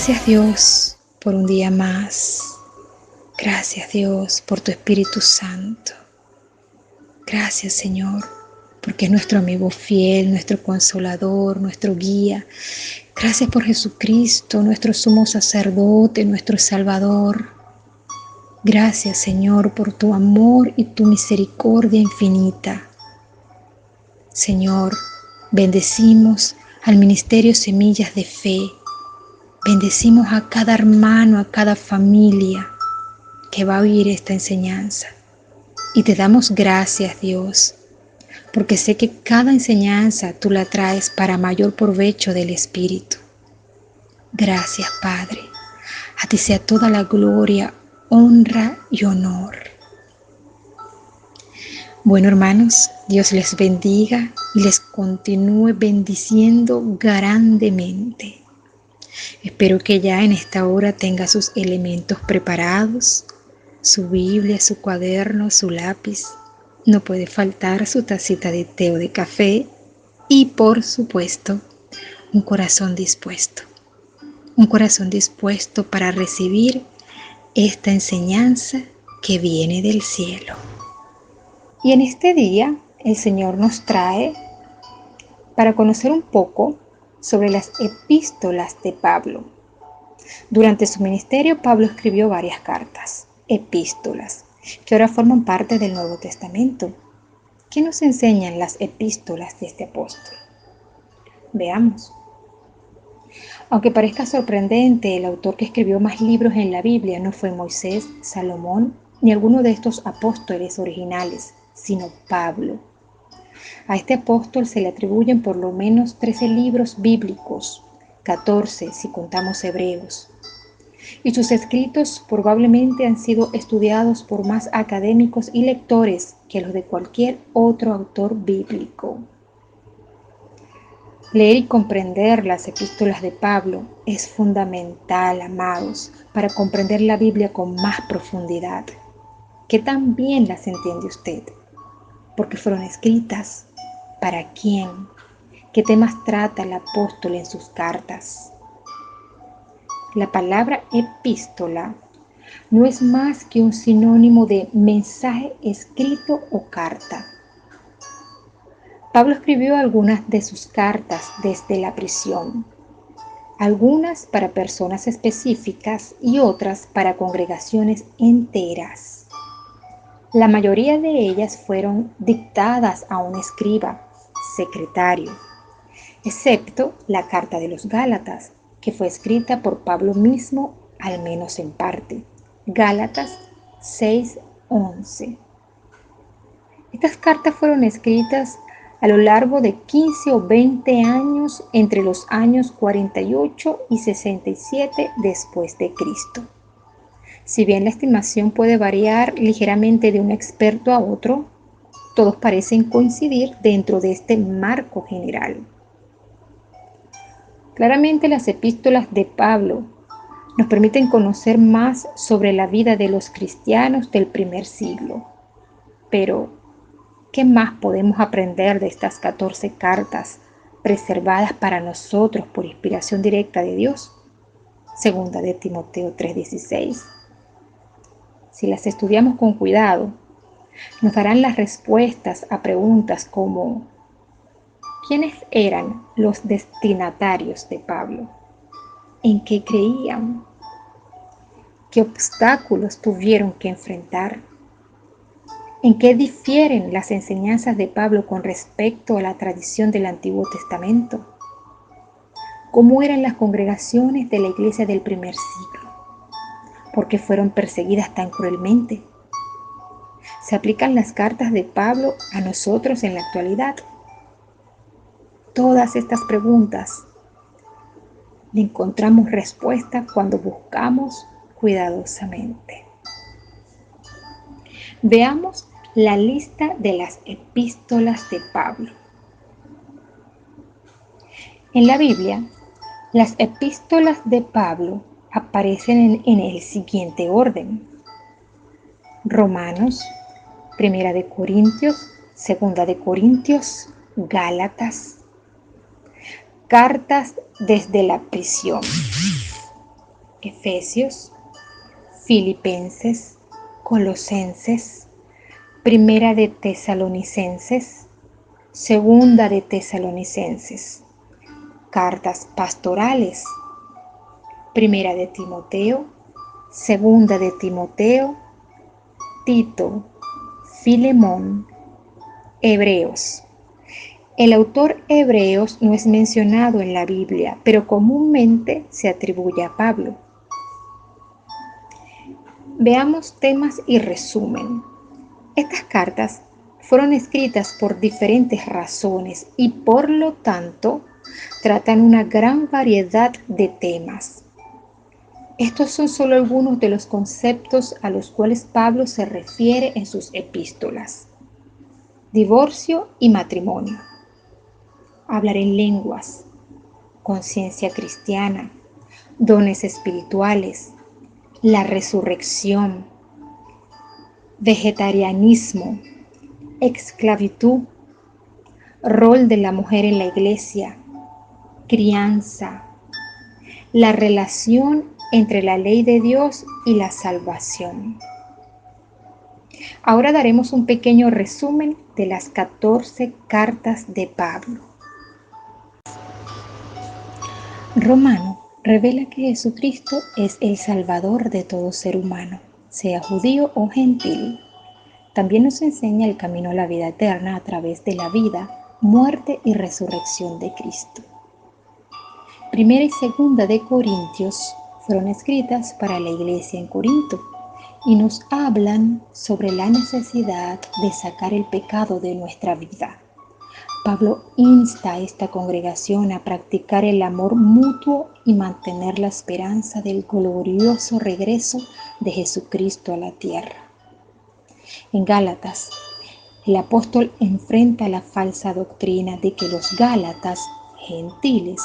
Gracias Dios por un día más. Gracias Dios por tu Espíritu Santo. Gracias Señor, porque es nuestro amigo fiel, nuestro consolador, nuestro guía. Gracias por Jesucristo, nuestro sumo sacerdote, nuestro Salvador. Gracias Señor por tu amor y tu misericordia infinita. Señor, bendecimos al Ministerio Semillas de Fe. Bendecimos a cada hermano, a cada familia que va a oír esta enseñanza. Y te damos gracias, Dios, porque sé que cada enseñanza tú la traes para mayor provecho del Espíritu. Gracias, Padre. A ti sea toda la gloria, honra y honor. Bueno, hermanos, Dios les bendiga y les continúe bendiciendo grandemente. Espero que ya en esta hora tenga sus elementos preparados, su Biblia, su cuaderno, su lápiz. No puede faltar su tacita de té o de café y, por supuesto, un corazón dispuesto. Un corazón dispuesto para recibir esta enseñanza que viene del cielo. Y en este día el Señor nos trae para conocer un poco sobre las epístolas de Pablo. Durante su ministerio, Pablo escribió varias cartas, epístolas, que ahora forman parte del Nuevo Testamento. ¿Qué nos enseñan las epístolas de este apóstol? Veamos. Aunque parezca sorprendente, el autor que escribió más libros en la Biblia no fue Moisés, Salomón, ni alguno de estos apóstoles originales, sino Pablo. A este apóstol se le atribuyen por lo menos 13 libros bíblicos, 14 si contamos hebreos. Y sus escritos probablemente han sido estudiados por más académicos y lectores que los de cualquier otro autor bíblico. Leer y comprender las epístolas de Pablo es fundamental, amados, para comprender la Biblia con más profundidad. ¿Qué tan bien las entiende usted? Porque fueron escritas. ¿Para quién? ¿Qué temas trata el apóstol en sus cartas? La palabra epístola no es más que un sinónimo de mensaje escrito o carta. Pablo escribió algunas de sus cartas desde la prisión, algunas para personas específicas y otras para congregaciones enteras. La mayoría de ellas fueron dictadas a un escriba, secretario, excepto la carta de los Gálatas, que fue escrita por Pablo mismo, al menos en parte. Gálatas 6:11. Estas cartas fueron escritas a lo largo de 15 o 20 años entre los años 48 y 67 después de Cristo. Si bien la estimación puede variar ligeramente de un experto a otro, todos parecen coincidir dentro de este marco general. Claramente las epístolas de Pablo nos permiten conocer más sobre la vida de los cristianos del primer siglo. Pero, ¿qué más podemos aprender de estas 14 cartas preservadas para nosotros por inspiración directa de Dios? Segunda de Timoteo 3:16. Si las estudiamos con cuidado, nos darán las respuestas a preguntas como: ¿quiénes eran los destinatarios de Pablo? ¿En qué creían? ¿Qué obstáculos tuvieron que enfrentar? ¿En qué difieren las enseñanzas de Pablo con respecto a la tradición del Antiguo Testamento? ¿Cómo eran las congregaciones de la iglesia del primer siglo? ¿Por qué fueron perseguidas tan cruelmente? ¿Se aplican las cartas de Pablo a nosotros en la actualidad? Todas estas preguntas le encontramos respuesta cuando buscamos cuidadosamente. Veamos la lista de las epístolas de Pablo. En la Biblia, las epístolas de Pablo aparecen en el siguiente orden: Romanos, Primera de Corintios, Segunda de Corintios, Gálatas. Cartas desde la prisión. Efesios, Filipenses, Colosenses, Primera de Tesalonicenses, Segunda de Tesalonicenses, cartas pastorales, Primera de Timoteo, Segunda de Timoteo, Tito, Filemón, Hebreos. El autor Hebreos no es mencionado en la Biblia, pero comúnmente se atribuye a Pablo. Veamos temas y resumen. Estas cartas fueron escritas por diferentes razones y por lo tanto tratan una gran variedad de temas. Estos son solo algunos de los conceptos a los cuales Pablo se refiere en sus epístolas. Divorcio y matrimonio. Hablar en lenguas. Conciencia cristiana. Dones espirituales. La resurrección. Vegetarianismo. Esclavitud. Rol de la mujer en la iglesia. Crianza. La relación entre la ley de Dios y la salvación. Ahora daremos un pequeño resumen de las 14 cartas de Pablo. Romano revela que Jesucristo es el Salvador de todo ser humano, sea judío o gentil. También nos enseña el camino a la vida eterna a través de la vida, muerte y resurrección de Cristo. Primera y segunda de Corintios fueron escritas para la iglesia en Corinto y nos hablan sobre la necesidad de sacar el pecado de nuestra vida. Pablo insta a esta congregación a practicar el amor mutuo y mantener la esperanza del glorioso regreso de Jesucristo a la tierra. En Gálatas, el apóstol enfrenta la falsa doctrina de que los gálatas gentiles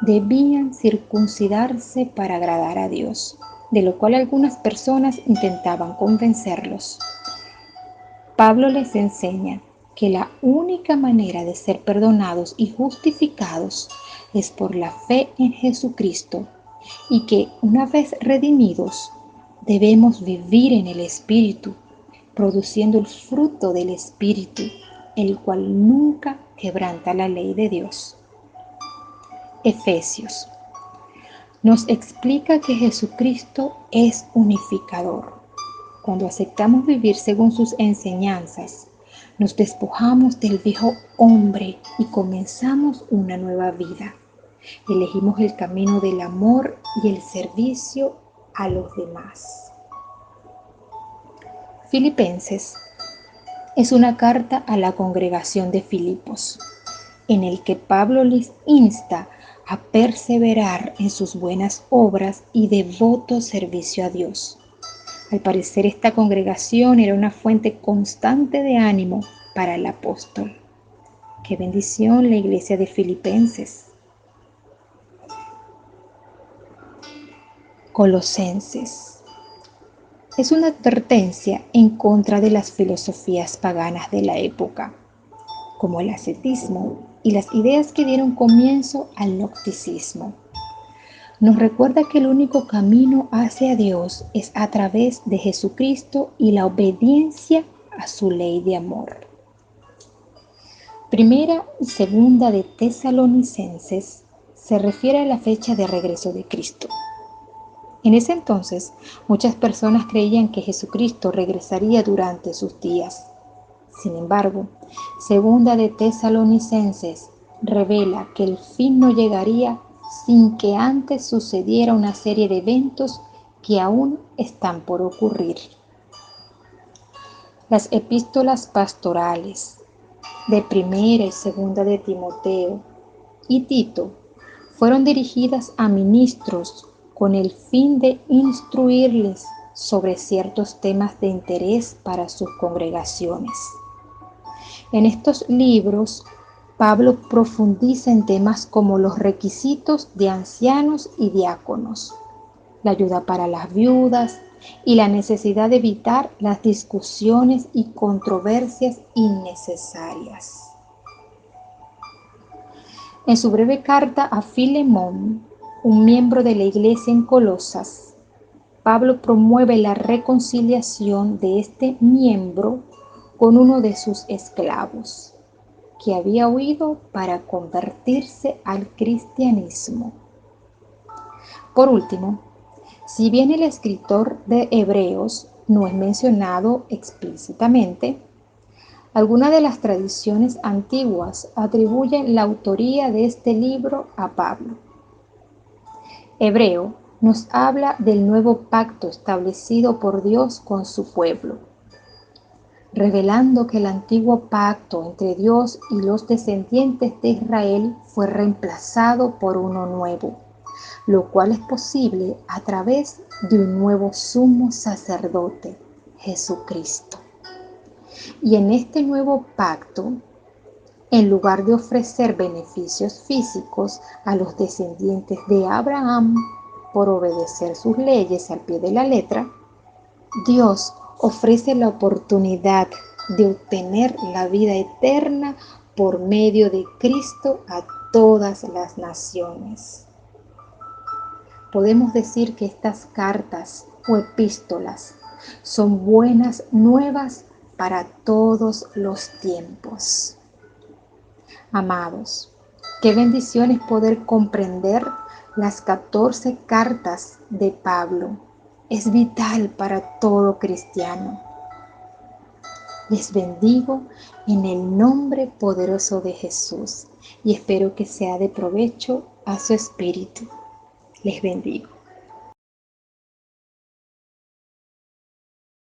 debían circuncidarse para agradar a Dios, de lo cual algunas personas intentaban convencerlos. Pablo les enseña que la única manera de ser perdonados y justificados es por la fe en Jesucristo y que una vez redimidos debemos vivir en el Espíritu, produciendo el fruto del Espíritu, el cual nunca quebranta la ley de Dios. Efesios nos explica que Jesucristo es unificador. Cuando aceptamos vivir según sus enseñanzas, nos despojamos del viejo hombre y comenzamos una nueva vida. Elegimos el camino del amor y el servicio a los demás. Filipenses es una carta a la congregación de Filipos, en el que Pablo les insta a perseverar en sus buenas obras y devoto servicio a Dios. Al parecer, esta congregación era una fuente constante de ánimo para el apóstol. ¡Qué bendición la iglesia de Filipenses! Colosenses es una advertencia en contra de las filosofías paganas de la época, como el ascetismo y las ideas que dieron comienzo al gnosticismo. Nos recuerda que el único camino hacia Dios es a través de Jesucristo y la obediencia a su ley de amor. Primera y segunda de Tesalonicenses se refiere a la fecha de regreso de Cristo. En ese entonces, muchas personas creían que Jesucristo regresaría durante sus días. Sin embargo, segunda de Tesalonicenses revela que el fin no llegaría sin que antes sucediera una serie de eventos que aún están por ocurrir. Las epístolas pastorales de Primera y Segunda de Timoteo y Tito fueron dirigidas a ministros con el fin de instruirles sobre ciertos temas de interés para sus congregaciones. En estos libros, Pablo profundiza en temas como los requisitos de ancianos y diáconos, la ayuda para las viudas y la necesidad de evitar las discusiones y controversias innecesarias. En su breve carta a Filemón, un miembro de la iglesia en Colosas, Pablo promueve la reconciliación de este miembro con uno de sus esclavos, que había huido para convertirse al cristianismo. Por último, si bien el escritor de Hebreos no es mencionado explícitamente, algunas de las tradiciones antiguas atribuyen la autoría de este libro a Pablo. Hebreo nos habla del nuevo pacto establecido por Dios con su pueblo, revelando que el antiguo pacto entre Dios y los descendientes de Israel fue reemplazado por uno nuevo, lo cual es posible a través de un nuevo sumo sacerdote, Jesucristo. Y en este nuevo pacto, en lugar de ofrecer beneficios físicos a los descendientes de Abraham por obedecer sus leyes al pie de la letra, Dios ofrece la oportunidad de obtener la vida eterna por medio de Cristo a todas las naciones. Podemos decir que estas cartas o epístolas son buenas nuevas para todos los tiempos. Amados, qué bendición es poder comprender las 14 cartas de Pablo. Es vital para todo cristiano. Les bendigo en el nombre poderoso de Jesús y espero que sea de provecho a su espíritu. Les bendigo.